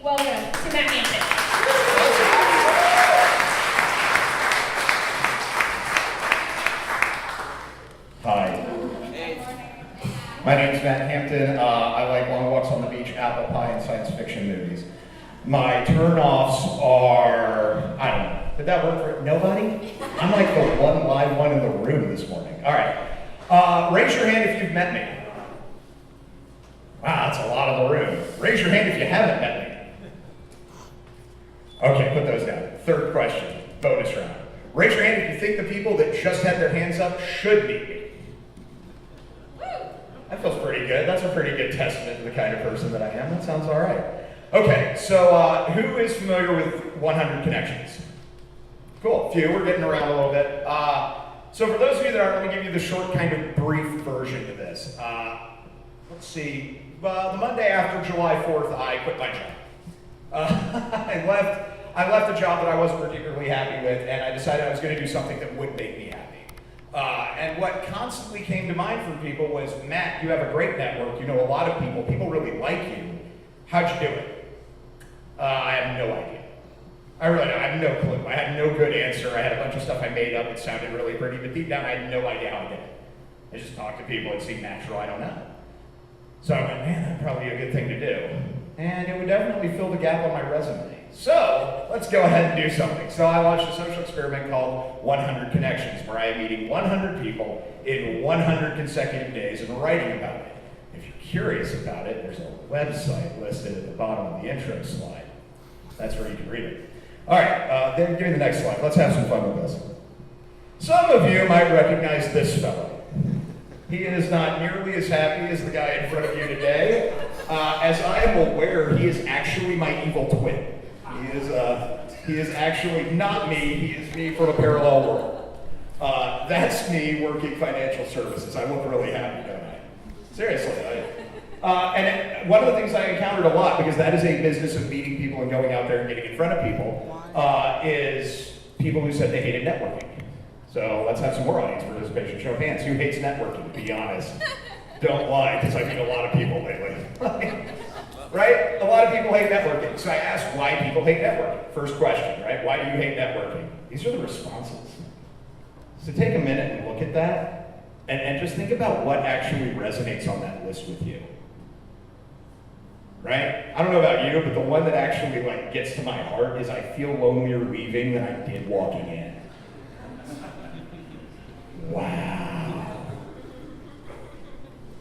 Welcome to Matt Hampton. Hi. My name's Matt Hampton. I like long walks on the beach, apple pie, and science fiction movies. My turn-offs are, I don't know. Did that work for nobody? I'm like the one live one in the room this morning. All right. Raise your hand if you've met me. Wow, that's a lot of the room. Raise your hand if you haven't met me. Okay, put those down. Third question, bonus round. Raise your hand if you think the people that just had their hands up should meet me. That feels pretty good. That's a pretty good testament to the kind of person that I am. That sounds all right. Okay, so who is familiar with 100 Connections? Cool, few. We're getting around a little bit. So for those of you that aren't, let me give you the short, kind of brief version of this. Let's see. The Monday after July 4th, I quit my job. I left a job that I wasn't particularly happy with, and I decided I was going to do something that would make me happy. And what constantly came to mind from people was, Matt, you have a great network, you know a lot of people really like you. How'd you do it? I have no idea. I really don't. I have no clue. I had no good answer. I had a bunch of stuff I made up. It sounded really pretty, but deep down I had no idea how I did it. I just talked to people. It seemed natural. I don't know. So I went, man, that'd probably be a good thing to do. And it would definitely fill the gap on my resume. So let's go ahead and do something. So I launched a social experiment called 100 Connections, where I am meeting 100 people in 100 consecutive days and writing about it. If you're curious about it, there's a website listed at the bottom of the intro slide. That's where you can read it. All right, then give me the next slide. Let's have some fun with this. Some of you might recognize this fellow. He is not nearly as happy as the guy in front of you today. As I am aware, he is actually my evil twin. He is actually not me, he is me from a parallel world. That's me working financial services. I look really happy, don't I? Seriously. And one of the things I encountered a lot, because that is a business of meeting people and going out there and getting in front of people, is people who said they hated networking. So let's have some more audience participation. Show of hands. Who hates networking? Be honest. Don't lie, because I meet a lot of people lately. Right? A lot of people hate networking. So I asked why people hate networking. First question, right? Why do you hate networking? These are the responses. So take a minute and look at that, and just think about what actually resonates on that list with you. Right? I don't know about you, but the one that actually gets to my heart is I feel lonelier leaving than I did walking in. Wow.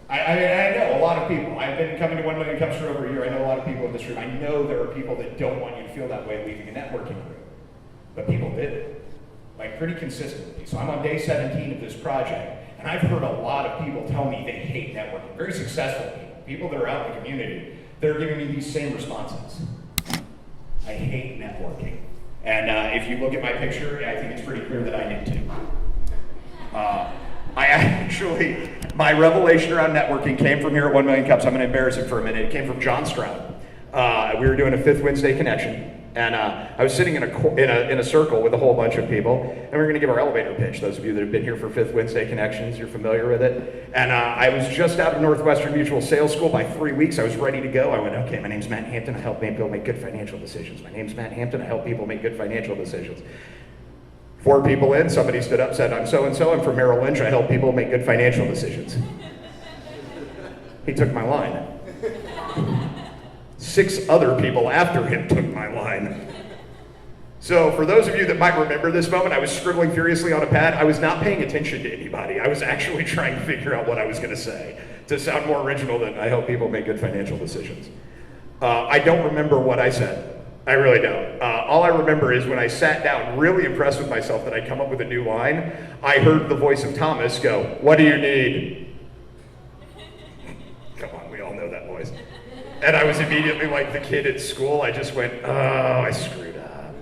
I know a lot of people. I've been coming to 1 Million Cups for over a year. I know a lot of people in this room. I know there are people that don't want you to feel that way leaving a networking group. But people did, pretty consistently. So I'm on day 17 of this project, and I've heard a lot of people tell me they hate networking. Very successful people that are out in the community, they're giving me these same responses. I hate networking. And if you look at my picture, I think it's pretty clear that I do too. My revelation around networking came from here at 1 Million Cups. I'm going to embarrass him for a minute. It came from John Stroud. We were doing a Fifth Wednesday connection, and I was sitting in a circle with a whole bunch of people, and we were going to give our elevator pitch. Those of you that have been here for Fifth Wednesday connections, you're familiar with it. And I was just out of Northwestern Mutual Sales School by 3 weeks. I was ready to go. I went, okay, my name's Matt Hampton. I help people make good financial decisions. My name's Matt Hampton. I help people make good financial decisions. 4 people in, somebody stood up, said, I'm so-and-so, I'm from Merrill Lynch, I help people make good financial decisions. He took my line. 6 other people after him took my line. So for those of you that might remember this moment, I was scribbling furiously on a pad. I was not paying attention to anybody. I was actually trying to figure out what I was gonna say to sound more original than I help people make good financial decisions. I don't remember what I said. I really don't. All I remember is when I sat down, really impressed with myself that I'd come up with a new line, I heard the voice of Thomas go, "What do you need?" Come on, we all know that voice. And I was immediately like the kid at school. I just went, oh, I screwed up.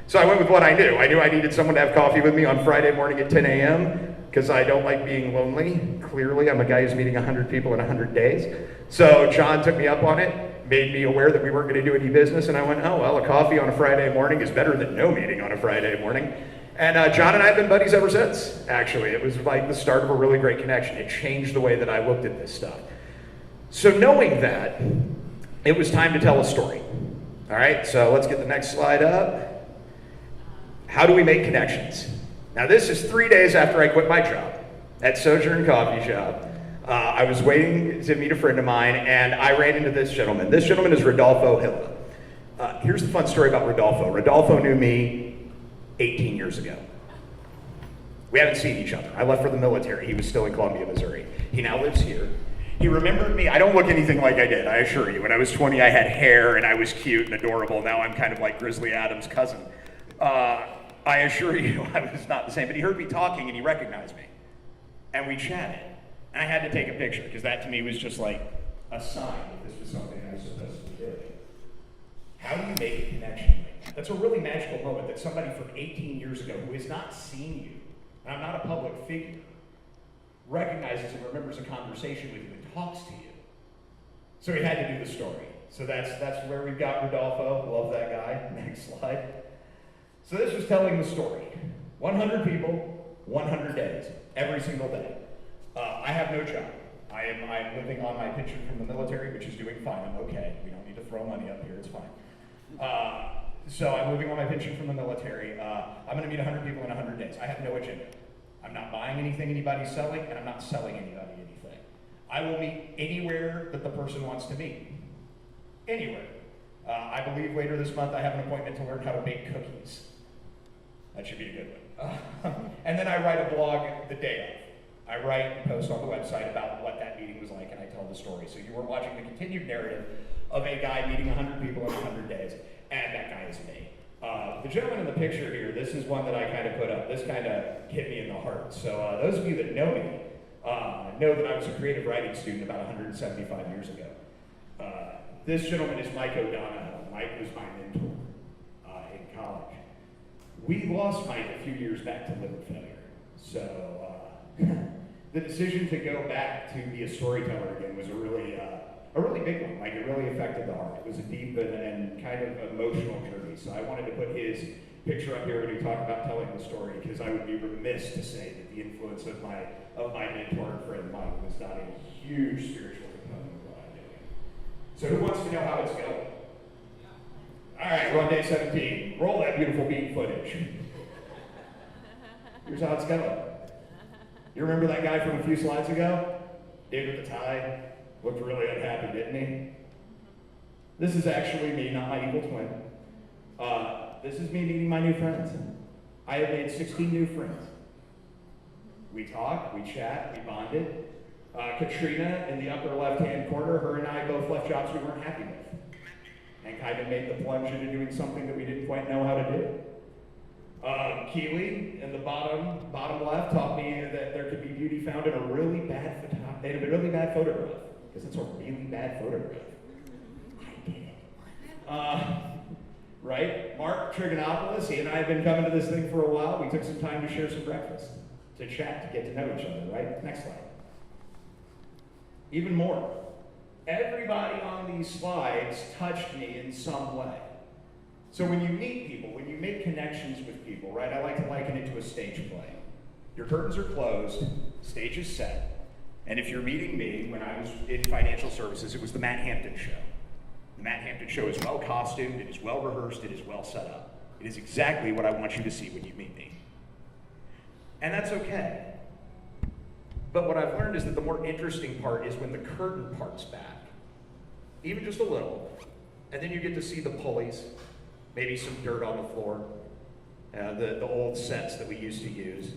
So I went with what I knew. I knew I needed someone to have coffee with me on Friday morning at 10 a.m. because I don't like being lonely. Clearly, I'm a guy who's meeting 100 people in 100 days. So John took me up on it. Made me aware that we weren't going to do any business, and I went, oh, well, a coffee on a Friday morning is better than no meeting on a Friday morning. And John and I have been buddies ever since, actually. It was like the start of a really great connection. It changed the way that I looked at this stuff. So knowing that, it was time to tell a story. All right, so let's get the next slide up. How do we make connections? Now this is 3 days after I quit my job at Sojourn Coffee Shop. I was waiting to meet a friend of mine, and I ran into this gentleman. This gentleman is Rodolfo Hilla. Here's the fun story about Rodolfo. Rodolfo knew me 18 years ago. We haven't seen each other. I left for the military. He was still in Columbia, Missouri. He now lives here. He remembered me. I don't look anything like I did, I assure you. When I was 20, I had hair, and I was cute and adorable. Now I'm kind of like Grizzly Adams' cousin. I assure you, I was not the same. But he heard me talking, and he recognized me. And we chatted. And I had to take a picture, because that to me was just like a sign that this was something I was supposed to be doing. How do you make a connection like that? That's a really magical moment that somebody from 18 years ago who has not seen you, and I'm not a public figure, recognizes and remembers a conversation with you and talks to you. So he had to do the story. So that's where we've got Rodolfo. Love that guy. Next slide. So this was telling the story. 100 people, 100 days, every single day. I have no job. I'm living on my pension from the military, which is doing fine. I'm okay. We don't need to throw money up here. It's fine. So I'm living on my pension from the military. I'm going to meet 100 people in 100 days. I have no agenda. I'm not buying anything anybody's selling, and I'm not selling anybody anything. I will meet anywhere that the person wants to meet. Anywhere. I believe later this month I have an appointment to learn how to bake cookies. That should be a good one. And then I write a blog the day of. I write and post on the website about what that meeting was like, and I tell the story. So you are watching the continued narrative of a guy meeting 100 people in 100 days, and that guy is me. The gentleman in the picture here, this is one that I kind of put up. This kind of hit me in the heart. So those of you that know me know that I was a creative writing student about 175 years ago. This gentleman is Mike O'Donoghue. Mike was my mentor in college. We lost Mike a few years back to liver failure. So the decision to go back to be a storyteller again was a really big one. Like, it really affected the heart. It was a deep and kind of emotional journey. So I wanted to put his picture up here when we talk about telling the story, because I would be remiss to say that the influence of my mentor and friend Mike was not a huge spiritual component of what I'm doing. So who wants to know how it's going? All right, we're on day 17. Roll that beautiful beat footage. Here's how it's going. You remember that guy from a few slides ago? Dude with the tie, looked really unhappy, didn't he? This is actually me, not my evil twin. This is me meeting my new friends. I have made 16 new friends. We talk, we chat, we bonded. Katrina in the upper left-hand corner, her and I both left jobs we weren't happy with, and kind of made the plunge into doing something that we didn't quite know how to do. Keely in the bottom left taught me that there could be beauty found in a really bad photograph, because it's a really bad photograph. I did it. Right? Mark Trigonopoulos, he and I have been coming to this thing for a while. We took some time to share some breakfast, to chat, to get to know each other, right? Next slide. Even more. Everybody on these slides touched me in some way. So when you meet people, when you make connections with people, right, I like to liken it to a stage play. Your curtains are closed, stage is set, and if you're meeting me, when I was in financial services, it was the Matt Hampton show. The Matt Hampton show is well costumed, it is well rehearsed, it is well set up. It is exactly what I want you to see when you meet me. And that's okay. But what I've learned is that the more interesting part is when the curtain parts back, even just a little, and then you get to see the pulleys, maybe some dirt on the floor, the old sets that we used to use.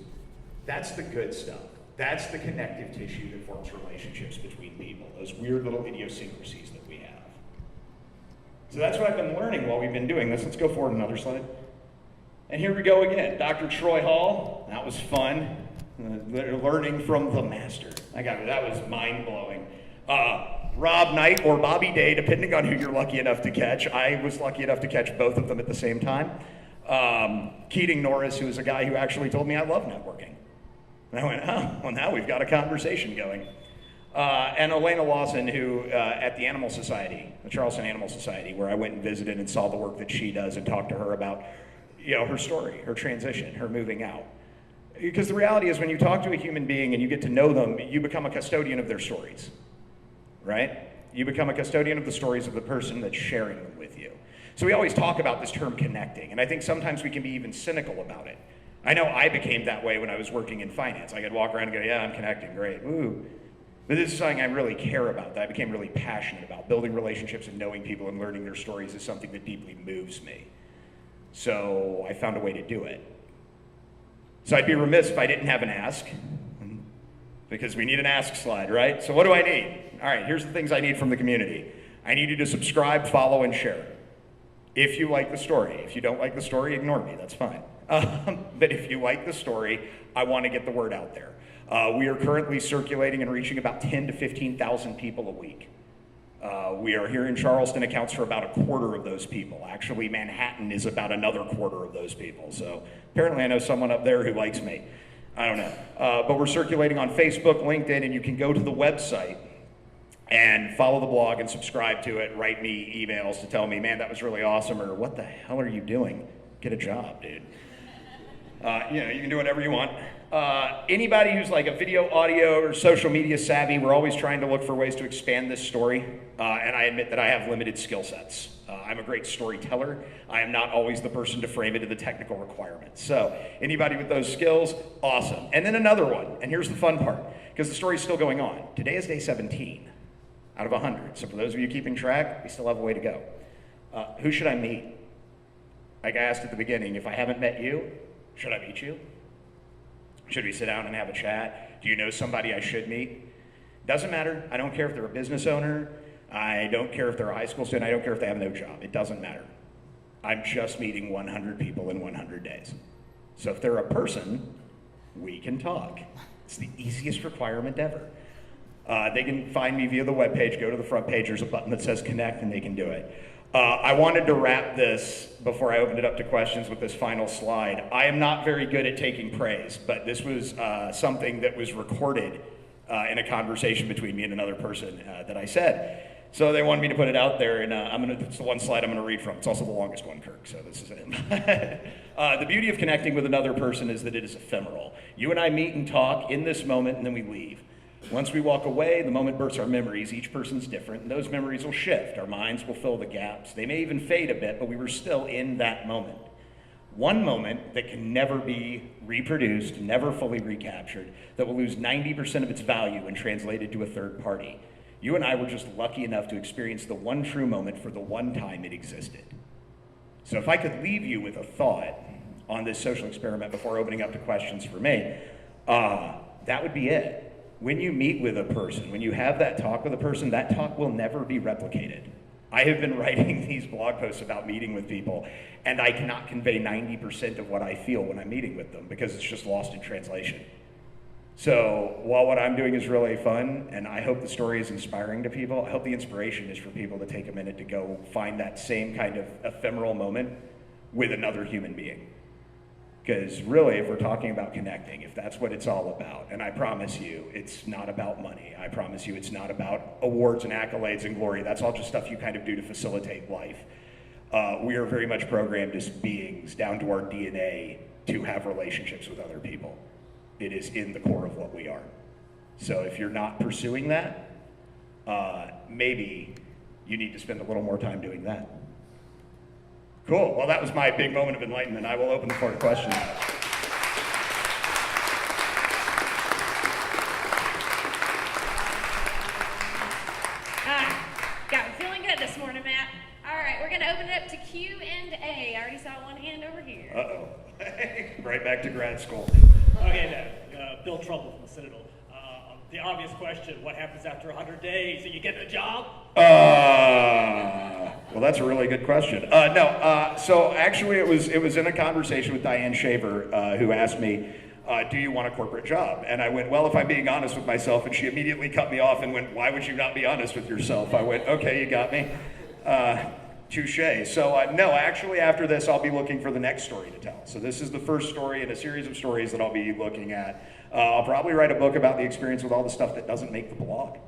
That's the good stuff. That's the connective tissue that forms relationships between people, those weird little idiosyncrasies that we have. So that's what I've been learning while we've been doing this. Let's go forward another slide. And here we go again. Dr. Troy Hall, that was fun. Learning from the master. That was mind-blowing. Rob Knight or Bobby Day, depending on who you're lucky enough to catch. I was lucky enough to catch both of them at the same time. Keating Norris, who is a guy who actually told me I love networking. And I went, oh, well, now we've got a conversation going. And Elena Lawson, who at the Animal Society, the Charleston Animal Society, where I went and visited and saw the work that she does and talked to her about, her story, her transition, her moving out. Because the reality is, when you talk to a human being and you get to know them, you become a custodian of their stories, right? You become a custodian of the stories of the person that's sharing them with you. So we always talk about this term connecting, and I think sometimes we can be even cynical about it. I know I became that way when I was working in finance. I could walk around and go, yeah, I'm connecting, great, woo. But this is something I really care about, that I became really passionate about. Building relationships and knowing people and learning their stories is something that deeply moves me. So I found a way to do it. So I'd be remiss if I didn't have an ask, because we need an ask slide, right? So what do I need? All right, here's the things I need from the community. I need you to subscribe, follow, and share. If you like the story. If you don't like the story, ignore me, that's fine. But if you like the story, I want to get the word out there. We are currently circulating and reaching about 10 to 15,000 people a week. We are here in Charleston, accounts for about a quarter of those people. Actually, Manhattan is about another quarter of those people. So apparently I know someone up there who likes me. I don't know. But we're circulating on Facebook, LinkedIn, and you can go to the website and follow the blog and subscribe to it. Write me emails to tell me, man, that was really awesome, or what the hell are you doing? Get a job, dude. You can do whatever you want. Anybody who's like a video, audio, or social media savvy, we're always trying to look for ways to expand this story. And I admit that I have limited skill sets. I'm a great storyteller. I am not always the person to frame it to the technical requirements. So anybody with those skills, awesome. And then another one, and here's the fun part, because the story's still going on. Today is day 17 out of 100. So for those of you keeping track, we still have a way to go. Who should I meet? Like I asked at the beginning, if I haven't met you, should I meet you? Should we sit down and have a chat? Do you know somebody I should meet? Doesn't matter. I don't care if they're a business owner. I don't care if they're a high school student. I don't care if they have no job. It doesn't matter. I'm just meeting 100 people in 100 days. So if they're a person, we can talk. It's the easiest requirement ever. They can find me via the webpage. Go to the front page. There's a button that says connect, and they can do it. I wanted to wrap this before I opened it up to questions with this final slide. I am not very good at taking praise, but this was something that was recorded in a conversation between me and another person that I said. So they wanted me to put it out there, and it's the one slide I'm going to read from. It's also the longest one, Kirk, so this is it. The beauty of connecting with another person is that it is ephemeral. You and I meet and talk in this moment, and then we leave. Once we walk away, the moment births our memories. Each person's different, and those memories will shift. Our minds will fill the gaps. They may even fade a bit, but we were still in that moment. One moment that can never be reproduced, never fully recaptured, that will lose 90% of its value when translated to a third party. You and I were just lucky enough to experience the one true moment for the one time it existed. So if I could leave you with a thought on this social experiment before opening up to questions for me, that would be it. When you meet with a person, when you have that talk with a person, that talk will never be replicated. I have been writing these blog posts about meeting with people, and I cannot convey 90% of what I feel when I'm meeting with them because it's just lost in translation. So while what I'm doing is really fun, and I hope the story is inspiring to people, I hope the inspiration is for people to take a minute to go find that same kind of ephemeral moment with another human being. Because really, if we're talking about connecting, if that's what it's all about, and I promise you, it's not about money. I promise you, it's not about awards and accolades and glory. That's all just stuff you kind of do to facilitate life. We are very much programmed as beings, down to our DNA, to have relationships with other people. It is in the core of what we are. So if you're not pursuing that, maybe you need to spend a little more time doing that. Cool. Well, that was my big moment of enlightenment. I will open the floor to questions. Got feeling good this morning, Matt. All right, we're going to open it up to Q&A. I already saw one hand over here. Uh-oh. Right back to grad school. Okay, Bill Trumbull from the Citadel. The obvious question, what happens after 100 days? Are you getting a job? Well, that's a really good question. So actually it was in a conversation with Diane Shaver who asked me, do you want a corporate job? And I went, well, if I'm being honest with myself, and she immediately cut me off and went, why would you not be honest with yourself? I went, okay, you got me. Touche. So no, actually after this, I'll be looking for the next story to tell. So this is the first story in a series of stories that I'll be looking at. I'll probably write a book about the experience with all the stuff that doesn't make the blog.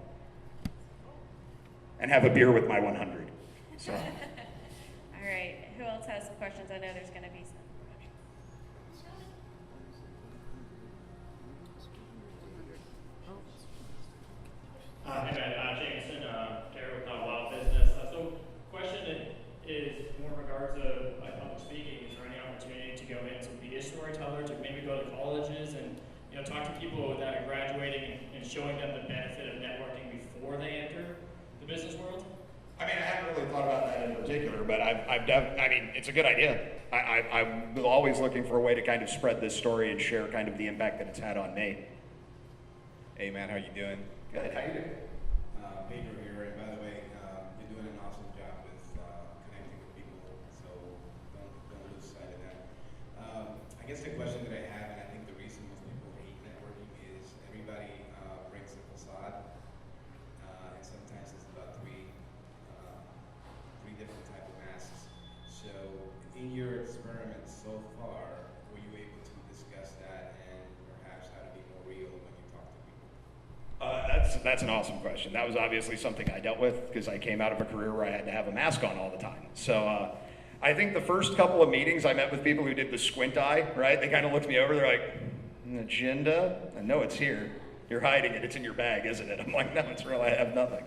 And have a beer with my 100. So. All right, who else has some questions? I know there's going to be some. Hey, Jameson, Terry in regards to like public speaking, is there any opportunity to go in to be a storyteller, to maybe go to colleges and talk to people that are graduating and showing them the benefit of networking before they enter the business world? I mean, I haven't really thought about that in particular, but I mean, it's a good idea. I'm always looking for a way to kind of spread this story and share kind of the impact that it's had on me. Hey man, how you doing? Good, how you doing? Pedro here, and by the way, you're doing an awesome job with connecting with people, so don't lose sight of that. I guess the question that I have, and I think the reason most people hate networking is everybody brings a facade, and sometimes it's about three different type of masks. So in your experiments so far, were you able to discuss that and perhaps how to be more real when you talk to people? That's an awesome question. That was obviously something I dealt with because I came out of a career where I had to have a mask on all the time. So I think the first couple of meetings I met with people who did the squint eye, right? They kind of looked me over, they're like, an agenda? I know it's here. You're hiding it, it's in your bag, isn't it? I'm like, no, it's real, I have nothing.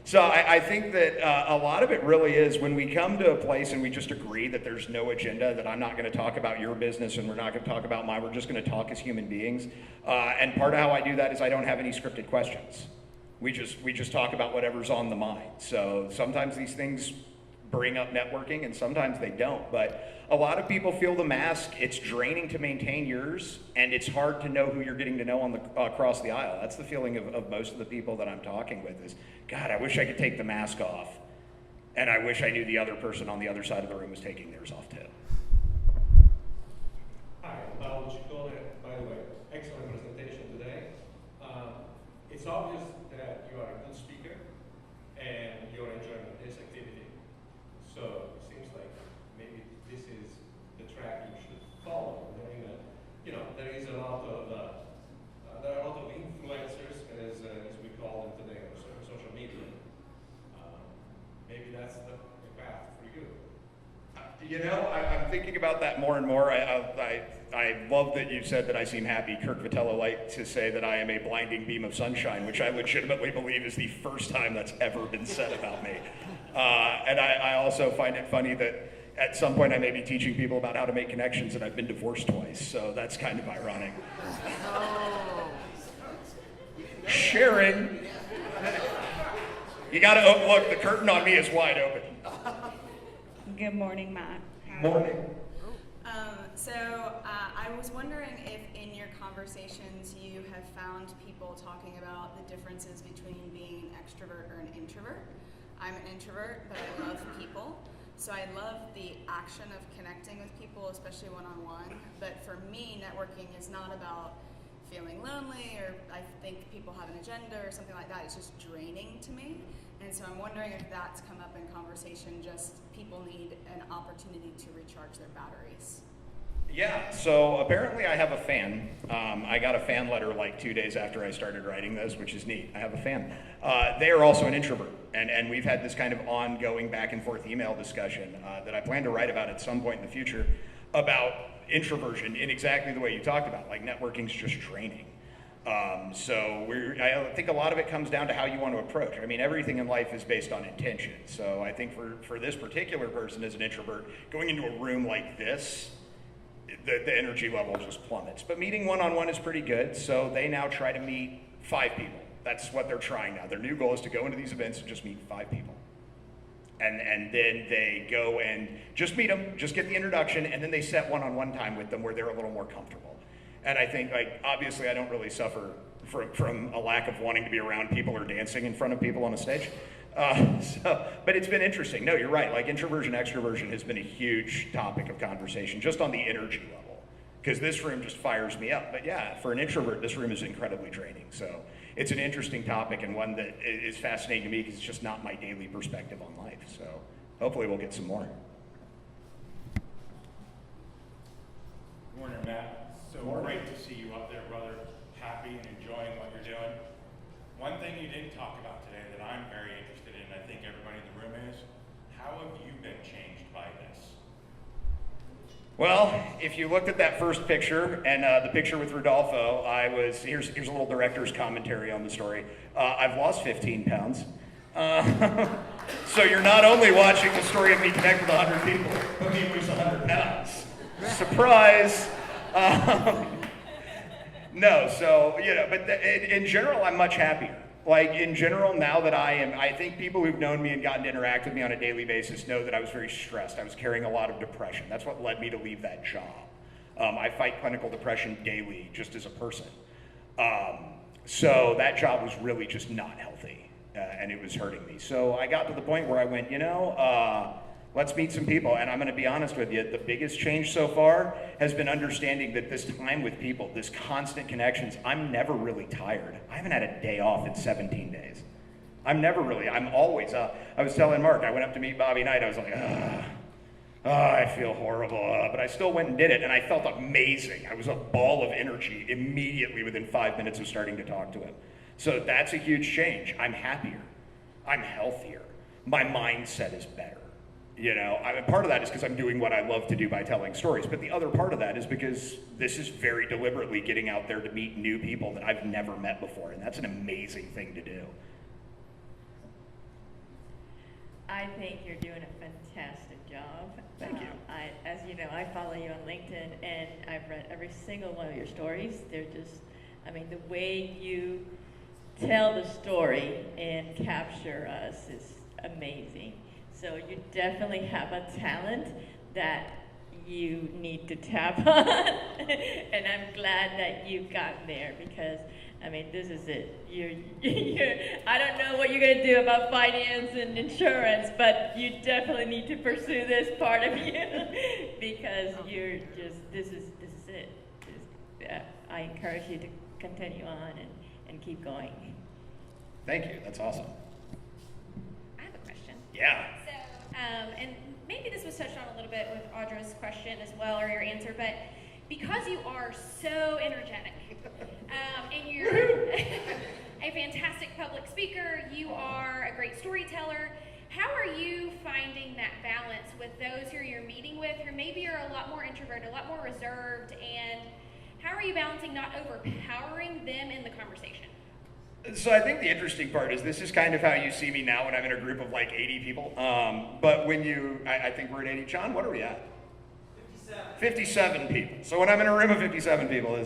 So I think that a lot of it really is when we come to a place and we just agree that there's no agenda, that I'm not going to talk about your business and we're not going to talk about mine, we're just going to talk as human beings. And part of how I do that is I don't have any scripted questions. We just talk about whatever's on the mind. So sometimes these things bring up networking and sometimes they don't. But a lot of people feel the mask, it's draining to maintain yours, and it's hard to know who you're getting to know on across the aisle. That's the feeling of most of the people that I'm talking with is, God, I wish I could take the mask off, and I wish I knew the other person on the other side of the room was taking theirs off too. Hi, Paolo Ciccone. By the way, excellent presentation today. It's obvious that you are a good speaker and you're enjoying this activity. So it seems like maybe this is the track you should follow. I mean, there is a lot of there are a lot of influencers, as we call them today, on social media. Maybe that's the path for you. I'm thinking about that more and more. I love that you said that I seem happy. Kirk Vitello liked to say that I am a blinding beam of sunshine, which I legitimately believe is the first time that's ever been said about me. And I also find it funny that at some point I may be teaching people about how to make connections, and I've been divorced twice, so that's kind of ironic. Sharing. You gotta, look, the curtain on me is wide open. Good morning, Matt. Morning. I was wondering if in your conversations you have found people talking about the differences between being an extrovert or an introvert. I'm an introvert, but I love people. So I love the action of connecting with people, especially one-on-one. But for me, networking is not about feeling lonely, or I think people have an agenda or something like that. It's just draining to me. And so I'm wondering if that's come up in conversation, just people need an opportunity to recharge their batteries. Yeah, so apparently I have a fan. I got a fan letter like 2 days after I started writing this, which is neat. I have a fan. They are also an introvert, and we've had this kind of ongoing back and forth email discussion that I plan to write about at some point in the future about introversion in exactly the way you talked about, like networking's just draining. I think a lot of it comes down to how you want to approach. I mean, everything in life is based on intention. So I think for this particular person as an introvert, going into a room like this, the energy level just plummets. But meeting one-on-one is pretty good, so they now try to meet 5 people. That's what they're trying now. Their new goal is to go into these events and just meet 5 people. And then they go and just meet them, just get the introduction, and then they set one-on-one time with them where they're a little more comfortable. And I think, like, obviously I don't really suffer from a lack of wanting to be around people or dancing in front of people on a stage. But it's been interesting. No, you're right. Like, introversion, extroversion has been a huge topic of conversation, just on the energy level, because this room just fires me up. But yeah, for an introvert, this room is incredibly draining. So it's an interesting topic, and one that is fascinating to me because it's just not my daily perspective on life. So hopefully we'll get some more. Good morning, Matt. So great to see you up there, brother. Happy and enjoying what you're doing. One thing you didn't talk about today that I'm very interested in, I think everybody in the room is, how have you been changed by this? Well, if you looked at that first picture and the picture with Rodolfo, here's a little director's commentary on the story. I've lost 15 pounds. So you're not only watching the story of me connect with 100 people, but me lose 100 pounds. Surprise! No, so, but in general, I'm much happier. Like, in general, now that I think people who've known me and gotten to interact with me on a daily basis know that I was very stressed. I was carrying a lot of depression. That's what led me to leave that job. I fight clinical depression daily, just as a person. So that job was really just not healthy, and it was hurting me. So I got to the point where I went, let's meet some people. And I'm going to be honest with you, the biggest change so far has been understanding that this time with people, this constant connections, I'm never really tired. I haven't had a day off in 17 days. I'm always, I was telling Mark, I went up to meet Bobby Knight, I was like, I feel horrible, but I still went and did it, and I felt amazing. I was a ball of energy immediately within 5 minutes of starting to talk to him. So that's a huge change. I'm happier. I'm healthier. My mindset is better. Part of that is because I'm doing what I love to do by telling stories, but the other part of that is because this is very deliberately getting out there to meet new people that I've never met before, and that's an amazing thing to do. I think you're doing a fantastic job. Thank you. As you know, I follow you on LinkedIn, and I've read every single one of your stories. They're just, the way you tell the story and capture us is amazing. So you definitely have a talent that you need to tap on, and I'm glad that you've gotten there because, this is it. I don't know what you're going to do about finance and insurance, but you definitely need to pursue this part of you because this is it. I encourage you to continue on and keep going. Thank you. That's awesome. I have a question. Yeah. And maybe this was touched on a little bit with Audra's question as well, or your answer, but because you are so energetic, and you're a fantastic public speaker, you are a great storyteller, how are you finding that balance with those who you're meeting with who maybe are a lot more introverted, a lot more reserved, and how are you balancing not overpowering them in the conversation? So I think the interesting part is this is kind of how you see me now when I'm in a group of like 80 people. But when I think we're at 80. John, what are we at? 57 people. So when I'm in a room of 57 people,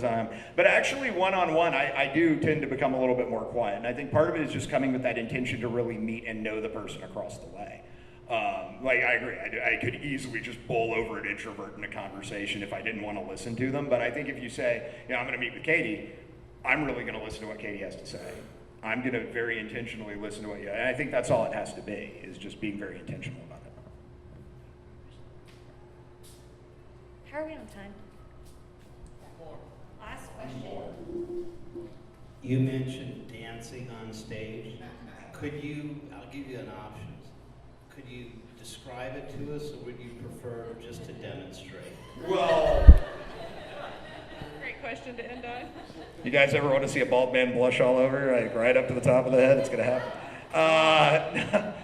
but actually one-on-one, I do tend to become a little bit more quiet. And I think part of it is just coming with that intention to really meet and know the person across the way. I agree. I could easily just bowl over an introvert in a conversation if I didn't want to listen to them. But I think if you say, I'm going to meet with Katie, I'm really going to listen to what Katie has to say. I'm going to very intentionally listen to what and I think that's all it has to be, is just being very intentional about it. How are we on time? Last question. You mentioned dancing on stage. I'll give you an option. Could you describe it to us, or would you prefer just to demonstrate? Well, Great question to end on. you guys ever want to see a bald man blush all over, like right up to the top of the head? It's going to happen.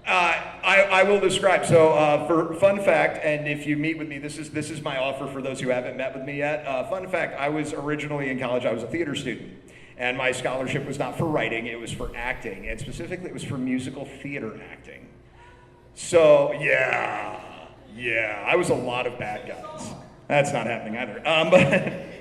I will describe. So, for fun fact, and if you meet with me, this is my offer for those who haven't met with me yet. Fun fact: I was originally in college. I was a theater student, and my scholarship was not for writing; it was for acting, and specifically, it was for musical theater acting. So, yeah, I was a lot of bad guys. That's not happening either. But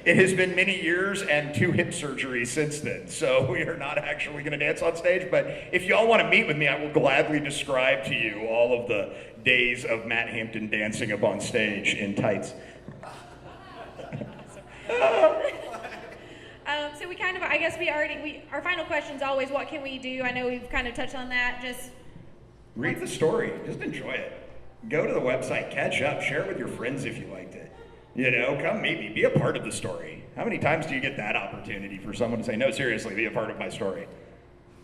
it has been many years and 2 hip surgeries since then. So we are not actually going to dance on stage. But if y'all want to meet with me, I will gladly describe to you all of the days of Matt Hampton dancing up on stage in tights. So we kind of, I guess our final question is always, what can we do? I know we've kind of touched on that. Just read the story. Just enjoy it. Go to the website, catch up, share it with your friends if you liked it. Come meet me, be a part of the story. How many times do you get that opportunity for someone to say, no, seriously, be a part of my story?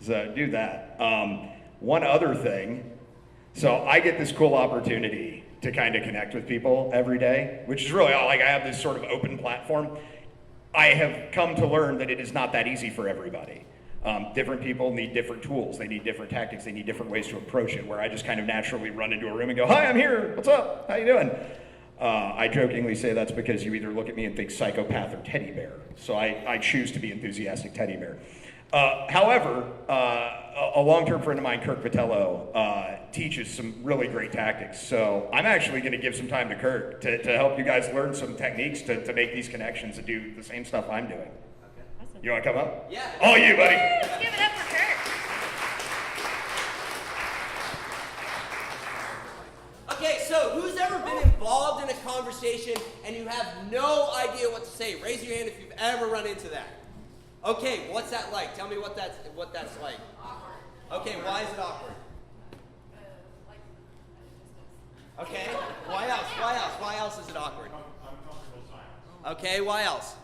So do that. One other thing, so I get this cool opportunity to kind of connect with people every day, which is really all, I have this sort of open platform. I have come to learn that it is not that easy for everybody. Different people need different tools, they need different tactics, they need different ways to approach it, where I just kind of naturally run into a room and go, hi, I'm here, what's up, how you doing? I jokingly say that's because you either look at me and think psychopath or teddy bear. So I choose to be enthusiastic teddy bear. However, a long-term friend of mine, Kirk Vitello, teaches some really great tactics. So I'm actually going to give some time to Kirk to help you guys learn some techniques to make these connections and do the same stuff I'm doing. Awesome. You want to come up? Yeah. All you, buddy. Let's give it up for Kurt. Okay, so who's ever been involved in a conversation and you have no idea what to say? Raise your hand if you've ever run into that. Okay, what's that like? Tell me what that's like. Awkward. Okay, why is it awkward? Okay, why else? Why else? Why else is it awkward? Uncomfortable silence. Okay, why else?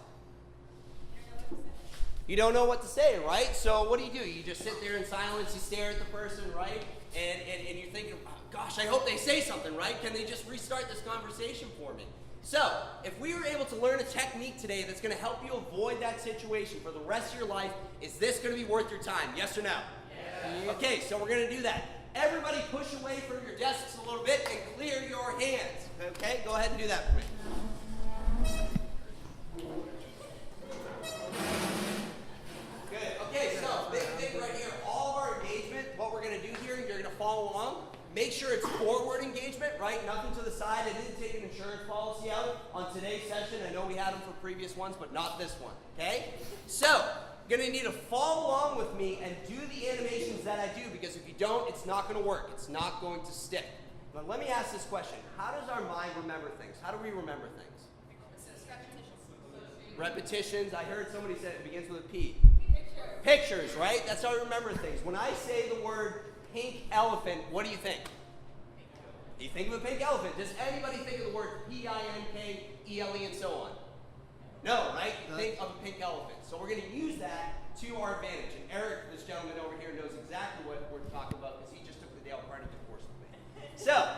You don't know what to say, right? So what do? You just sit there in silence, you stare at the person, right? And you're thinking, oh, gosh, I hope they say something, right? Can they just restart this conversation for me? So, if we were able to learn a technique today that's going to help you avoid that situation for the rest of your life, is this going to be worth your time? Yes or no? Yes. Okay, so we're going to do that. Everybody push away from your desks a little bit and clear your hands. Okay, go ahead and do that for me. Good. Okay, so big thing right here. All of our engagement, what we're going to do here, you're going to follow along. Make sure it's forward engagement, right? Nothing to the side. I didn't take an insurance policy out on today's session. I know we had them for previous ones, but not this one, okay? So, you're going to need to follow along with me and do the animations that I do, because if you don't, it's not going to work. It's not going to stick. But let me ask this question. How does our mind remember things? How do we remember things? Repetitions. I heard somebody said it begins with a P. Pictures, right? That's how we remember things. When I say the word pink elephant, what do you think? You think of a pink elephant. Does anybody think of the word P-I-N-K-E-L-E and so on? No, right? You think of a pink elephant. So we're going to use that to our advantage. And Eric, this gentleman over here, knows exactly what we're talking about because he just took the Dale Carnegie course with me. So,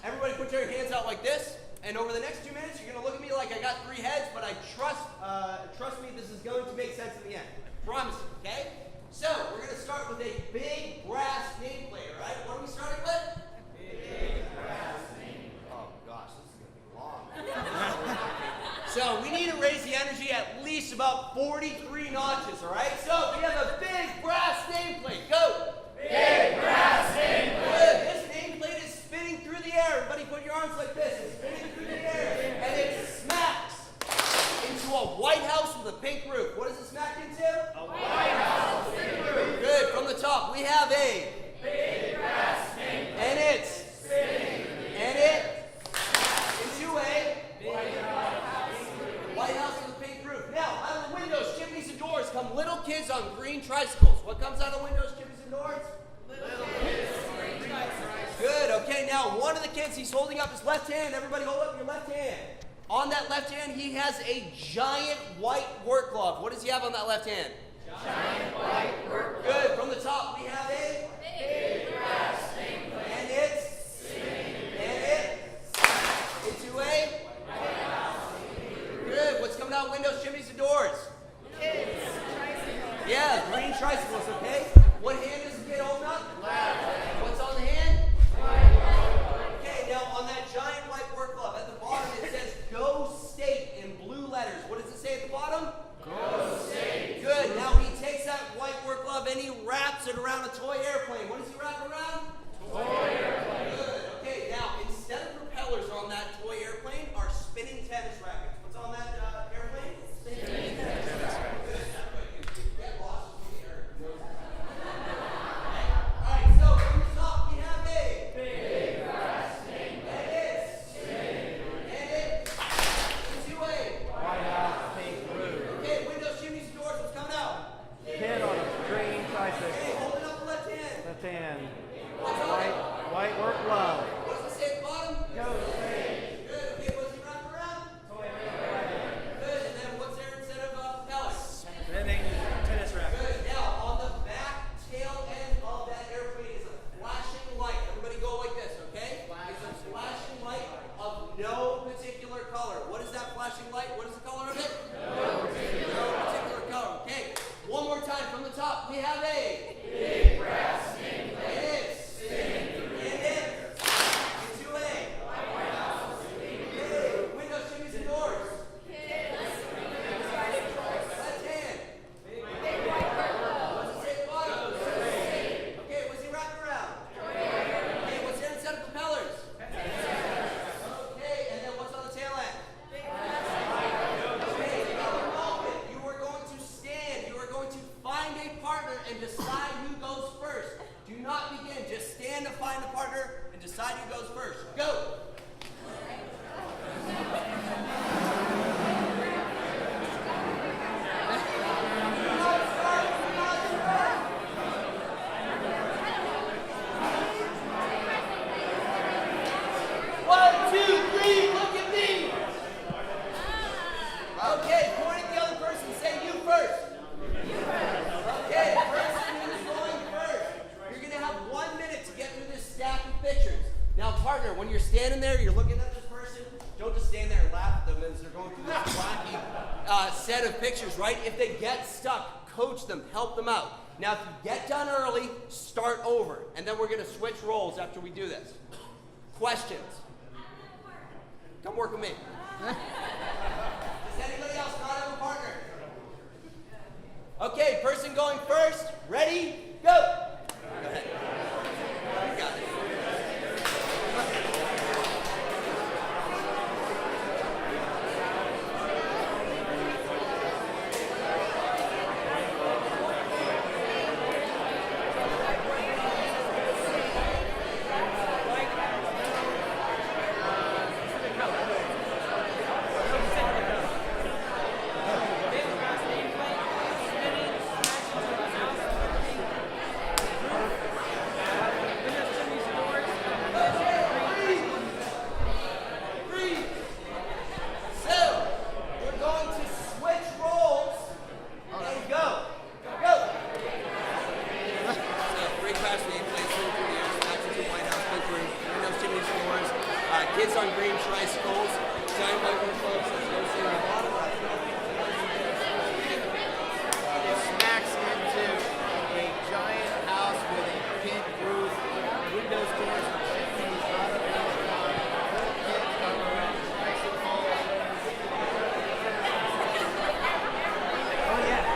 everybody put your hands out like this. And over the next 2 minutes, you're going to look at me like I got 3 heads, but I trust me, this is going to make sense in the end. I promise you, okay? So, we're going to start with a big brass nameplate, all right? What are we starting with? Big brass nameplate. Oh, gosh, this is going to be long. So, we need to raise the energy at least about 43 notches, all right? So, we have a big brass nameplate. Go! Big brass nameplate. Good. This nameplate is spinning through the air. Everybody put your arms like this. It's spinning through the air. And it smacks into a White House with a pink roof. What does it smack into? A White House with a pink roof. Good. From the top, we have a big brass nameplate. And it's spinning. And it into a White House with a pink roof. Now, out of the windows, chimneys, and doors come little kids on green tricycles. What comes out of windows, chimneys, and doors? Little kids on green tricycles. Good. Okay, now one of the kids, he's holding up his left hand. Everybody hold up your left hand. On that left hand, he has a giant white work glove. What does he have on that left hand? Giant white work glove. Good. From the top, we have a big brass nameplate. And it's spinning. And it into a White House. Good. What's coming out windows, chimneys, and doors? Kids. Yeah, green tricycles, okay? What hand is the kid holding up? Left. What's on the hand? Right. Okay, now on that giant white work glove, at the bottom it says Go State in blue letters. What does it say at the bottom? Go State. Good. Now he takes that white work glove and he wraps it around a toy airplane. What does he wrap around? Toy airplane. Good. Okay, now instead of propellers on that toy airplane are spinning tennis rackets. What's on that airplane? Spinning tennis rackets. Good. That's right. You get lost in the air. All right, so from the top we have a big brass nameplate. And it's spinning. And it into a White House pink roof. Okay, windows, chimneys, and doors. What's coming out? Kid on a green tricycle. Okay, holding up the left hand. Left hand. What's on it? White work glove. What does it say at the bottom? Go State. Good. Okay, what's he wrapped around? Toy airplane. Good. And then what's there instead of propellers? Spinning tennis racket. Good. Now, on the back tail end of that airplane is a flashing light. Everybody go like this, okay? It's a flashing light of no particular color. What is that flashing light? What is the color of it? No particular color. Okay. One more time from the top. We have a big brass nameplate. And it's spinning. And it into a White House. Good. Windows, chimneys, and doors. Left hand. goes first. Go. One, two, three, look at me. Okay, point at the other person, say you first. Okay, person who's going first. You're gonna have 1 minute to get through this stack of pictures. Now, partner, when you're standing there, you're looking at this person, don't just stand there and laugh at them as they're going through this wacky set of pictures, right? If they get stuck, coach them, help them out. Now, if you get done early, start over, and then we're gonna switch roles after we do this. Questions? Come work with me. Does anybody else not have a partner? Okay, person going first. Ready? Go. Go ahead. You got it. Kids on green tricycles, giant white room clubs, there's no seat on the bottom. It smacks into a giant house with a pink roof, windows, doors, and chimneys, not a restaurant. Little kids come around tricycles. Oh yeah.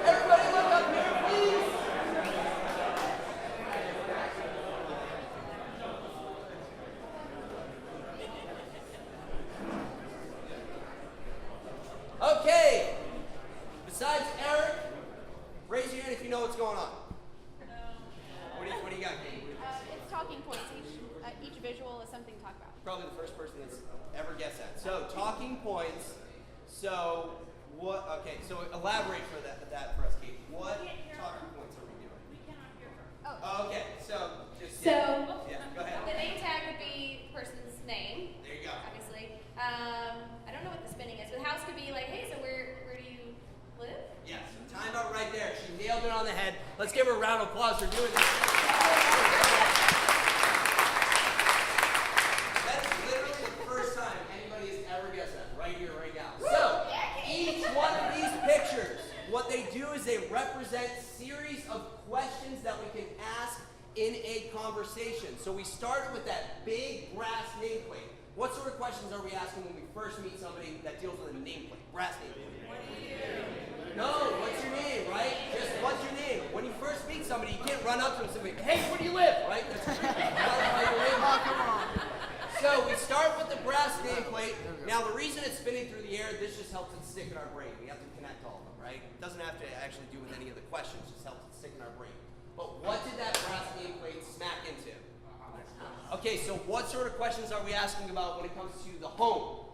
Everybody look up here, please. Okay. Besides Eric, raise your hand if you know what's going on. What do you got, Kate? It's talking points. Each visual is something to talk about. Probably the first person that's ever guessed that. So talking points. So what? Okay. So elaborate for that for us, Kate. What talking points are we doing? We cannot hear her. Oh, okay. So just So, yeah. Go ahead. the name tag would be the person's name, There you go. obviously. I don't know what the spinning is, but the house could be like, hey, so where do you live? Yes. Time out right there. She nailed it on the head. Let's give her a round of applause for doing that. That is literally the first time anybody has ever guessed that. Right here, right now. So, each one of these pictures, what they do is they represent series of questions that we can ask in a conversation. So we started with that big brass nameplate. What sort of questions are we asking when we first meet somebody that deals with a nameplate? Brass nameplate. What do you do? No, what's your name, right? Just what's your name? When you first meet somebody, you can't run up to them and say, hey, where do you live? Right? That's creepy. Come on. So we start with the brass nameplate. Now the reason it's spinning through the air, this just helps it stick in our brain. We have to connect all of them, right? It doesn't have to actually do with any of the questions, just helps it stick in our brain. But what did that brass nameplate smack into? Okay, so what sort of questions are we asking about when it comes to the home?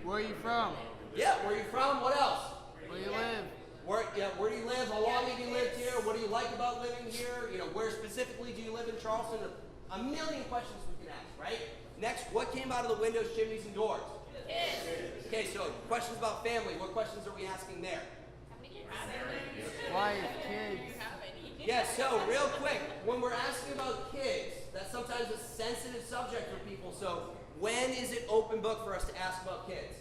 Where are you from? Yeah, where are you from? What else? Where you live? Where do you live? How long have you lived here? What do you like about living here? You know, where specifically do you live in Charleston? A million questions we can ask, right? Next, what came out of the windows, chimneys, and doors? Kids. Okay, so questions about family. What questions are we asking there? How many kids? Wife, kids. Yeah, so real quick, when we're asking about kids, that's sometimes a sensitive subject for people. So when is it open book for us to ask about kids?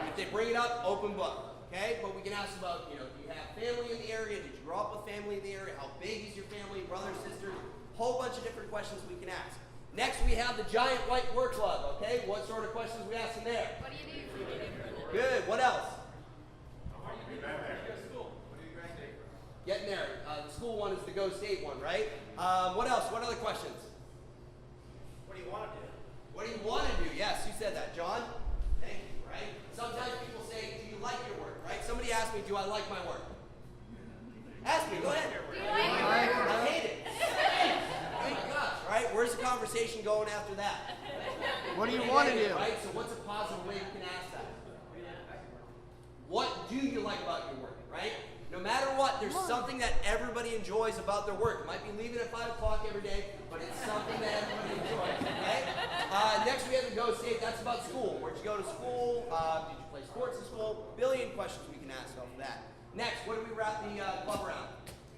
If they bring it up, open book. Okay, but we can ask about, do you have family in the area? Did you grow up with family in the area? How big is your family? Brothers, sisters? Whole bunch of different questions we can ask. Next, we have the giant white work club. Okay, what sort of questions we asking there? What do you do? Good. What else? Getting there. The school one is the Go State one, right? What else? What other questions? What do you want to do? What do you want to do? Yes, you said that. John? Thank you, right? Sometimes people say, do you like your work, right? Somebody asked me, do I like my work? Ask me, go ahead. Do you like your work? I hate it. Oh my gosh, right? Where's the conversation going after that? What do you want to do? Right? So what's a positive way you can ask that? What do you like about your work, right? No matter what, there's something that everybody enjoys about their work. It might be leaving at 5 o'clock every day, but it's something that everybody enjoys, okay? Next we have to go safe. That's about school. Where'd you go to school? Did you play sports in school? Billion questions we can ask off of that. Next, what do we wrap the club around?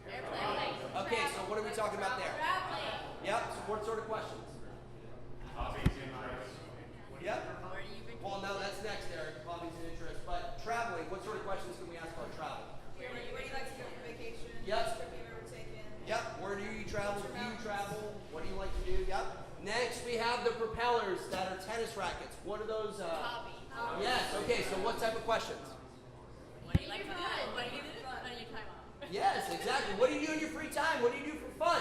Airplane. Okay, so what are we talking about there? Traveling. Yep, so what sort of questions? Hobbies, interests. Yep. Well, no, that's next, Eric. Hobbies and interests. But traveling, what sort of questions can we ask about travel? Where do you like to go for vacation? Yep. Trip you've ever taken? Yep. Where do you travel? Do you travel? What do you like to do? Yep. Next, we have the propellers that are tennis rackets. What are those? Hobby. Yes. Okay. So, what type of questions? What do you like to do? What do you do on your time off? Yes, exactly. What do you do in your free time? What do you do for fun?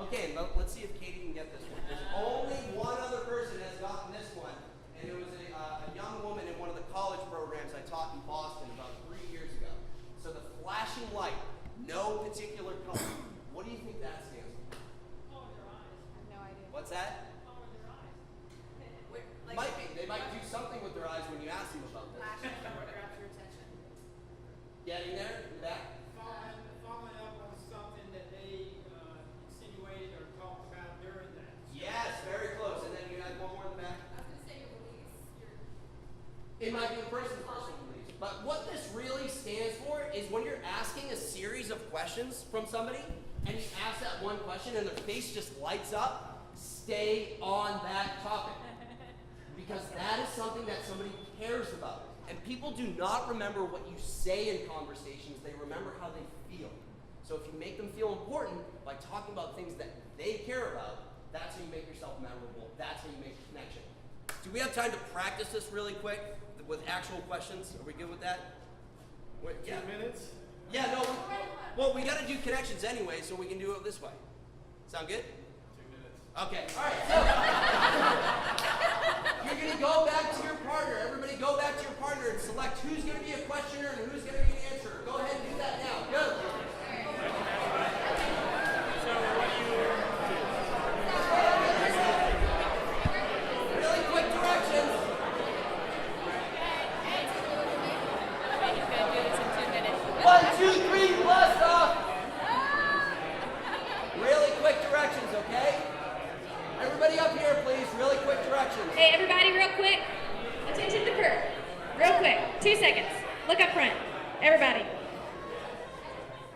Okay. Let's see if Katie can get this one. There's only one other person has gotten this one, and it was a young woman in one of the college programs I taught in Boston about 3 years ago. So the flashing light, no particular color. What do you think that stands for? I have no idea. What's that? Like Might be. They might do something with their eyes when you ask them about this. flashing what grabs your attention. Getting there? In the back? Following up on something that they insinuated or talked about during that. Yes, very close. And then you had one more in the back? I was going to say your beliefs. It might be the person's personal beliefs. But what this really stands for is when you're asking a series of questions from somebody, and you ask that one question and their face just lights up, stay on that topic. Because that is something that somebody cares about. And people do not remember what you say in conversations, they remember how they feel. So if you make them feel important by talking about things that they care about, that's how you make yourself memorable. That's how you make a connection. Do we have time to practice this really quick with actual questions? Are we good with that? Wait, 2 minutes? Yeah, no. Well, we got to do connections anyway, so we can do it this way. Sound good? 2 minutes. Okay. All right. So you're going to go back to your partner. Everybody, go back to your partner and select who's going to be a questioner and who's going to be an answerer. Go ahead and do that now. Go. Really quick directions. He's going to do this in 2 minutes. 1, 2, 3, blast off. Really quick directions, okay? Everybody up here, please. Really quick directions. Hey, everybody, real quick. Attention to the curve. Real quick. 2 seconds. Look up front. Everybody.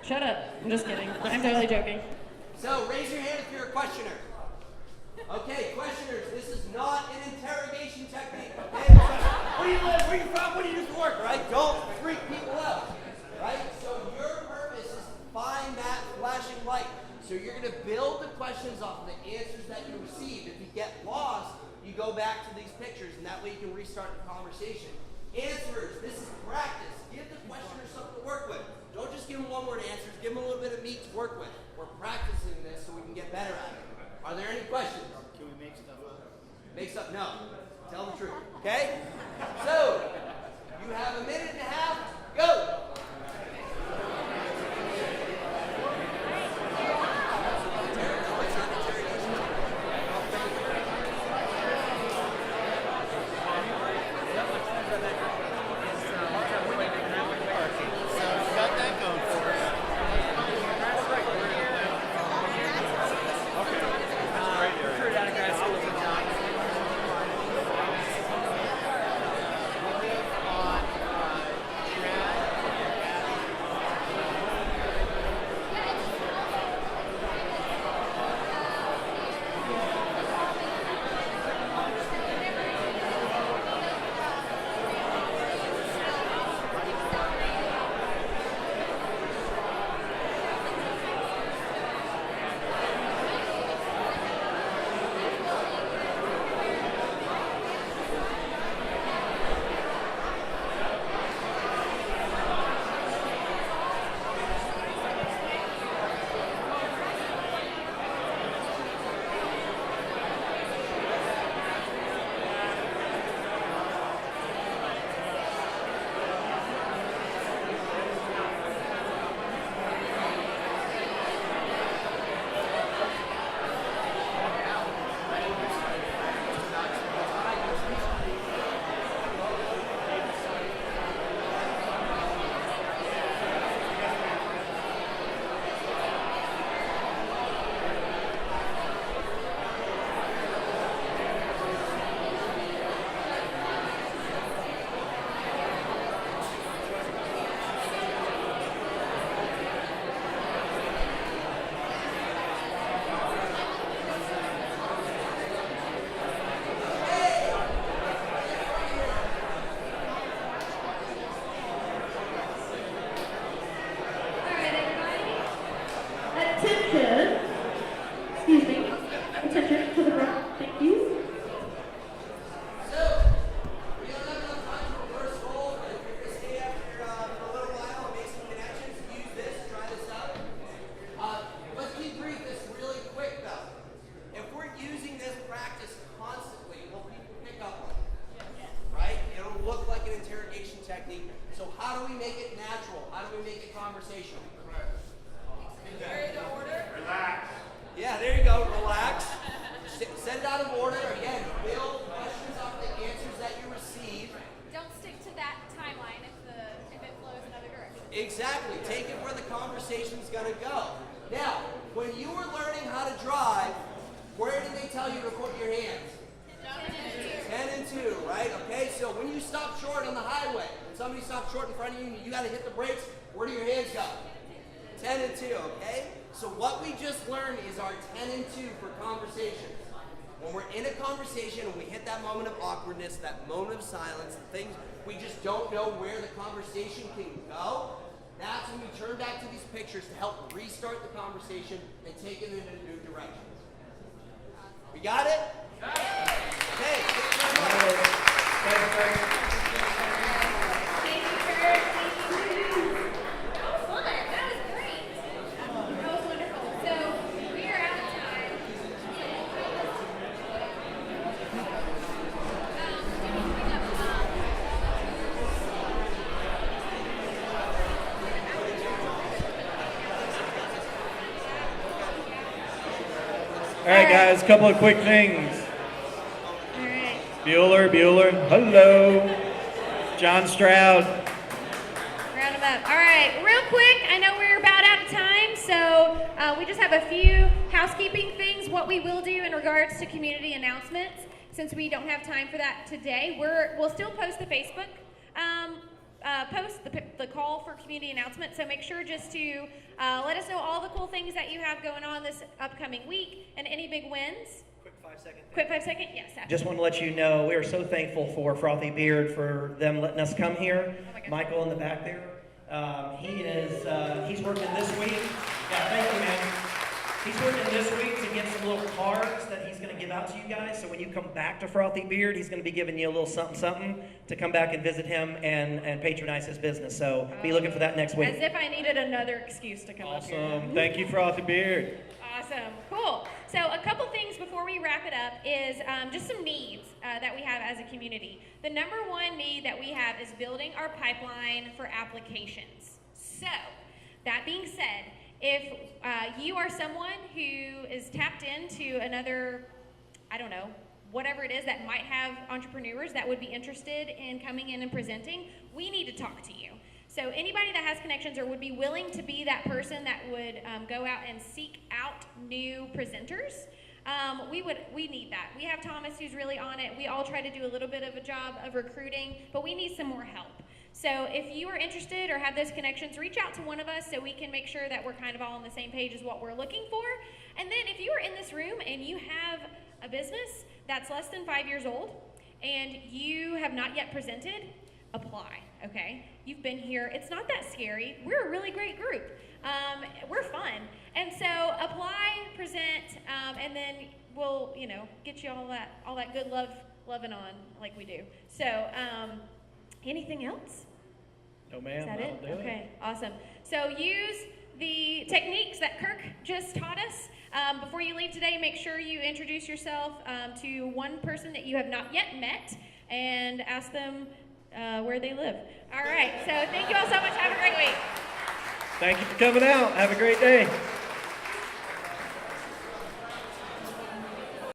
Shut up. I'm just kidding. I'm totally joking. So, raise your hand if you're a questioner. Okay, questioners, this is not an interrogation technique, okay? Where do you live? Where are you from? What do you do for work, right? Don't freak people out, right? So your purpose is to find that flashing light. So you're going to build the questions off of the answers that you receive. If you get lost, you go back to these pictures, and that way you can restart the conversation. Answers, this is practice. Give the questioner something to work with. Don't just give them one-word answers. Give them a little bit of meat to work with. We're practicing this so we can get better at it. Are there any questions? Can we make stuff up? Make stuff? No. Tell the truth. Okay? So, you have 1.5 minutes. Go! Got that going for us. technique. So how do we make it natural? How do we make it conversational? Relax. Yeah, there you go. Relax. Send it out of order. Again, build questions off the answers that you receive. Don't stick to that timeline if it flows another direction. Exactly. Take it where the conversation's going to go. Now, when you were learning how to drive, where did they tell you to put your hands? 10 and 2, right? Okay, so when you stop short on the highway, when somebody stops short in front of you and you got to hit the brakes, where do your hands go? 10 and 2, okay? So what we just learned is our 10 and 2 for conversations. When we're in a conversation and we hit that moment of awkwardness, that moment of silence, the things we just don't know where the conversation can go, that's when we turn back to these pictures to help restart the conversation and take it in a new direction. We got it? Okay, thank you very much. Thank you, Kurt. Thank you. That was fun. That was great. That was wonderful. So we are out of time. All right, guys, a couple of quick things. All right. Bueller, hello. John Stroud. Round them up. All right, real quick, I know we're about out of time, so we just have a few housekeeping things. What we will do in regards to community announcements, since we don't have time for that today, we'll still post the Facebook post, the call for community announcements, so make sure just to let us know all the cool things that you have going on this upcoming week and any big wins. Quick 5 second? Yes. Absolutely. Just want to let you know we are so thankful for Frothy Beard for them letting us come here. Michael in the back there. He's working this week. Yeah, thank you, man. He's working this week to get some little cards that he's going to give out to you guys. So when you come back to Frothy Beard, he's going to be giving you a little something to come back and visit him and patronize his business. So be looking for that next week. As if I needed another excuse to come up here. Awesome. Thank you, Frothy Beard. Awesome. Cool. So a couple things before we wrap it up is just some needs that we have as a community. The number one need that we have is building our pipeline for applications. So that being said, if you are someone who is tapped into another, I don't know, whatever it is that might have entrepreneurs that would be interested in coming in and presenting, we need to talk to you. So anybody that has connections or would be willing to be that person that would go out and seek out new presenters, we need that. We have Thomas who's really on it. We all try to do a little bit of a job of recruiting, but we need some more help. So if you are interested or have those connections, reach out to one of us so we can make sure that we're kind of all on the same page as what we're looking for. And then if you are in this room and you have a business that's less than 5 years old and you have not yet presented, apply, okay? You've been here. It's not that scary. We're a really great group. We're fun. And so apply, present, and then we'll, get you all that good loving on like we do. So anything else? No, ma'am. Is that it? Okay, awesome. So use the techniques that Kirk just taught us. Before you leave today, make sure you introduce yourself to one person that you have not yet met and ask them where they live. All right, so thank you all so much. Have a great week. Thank you for coming out. Have a great day.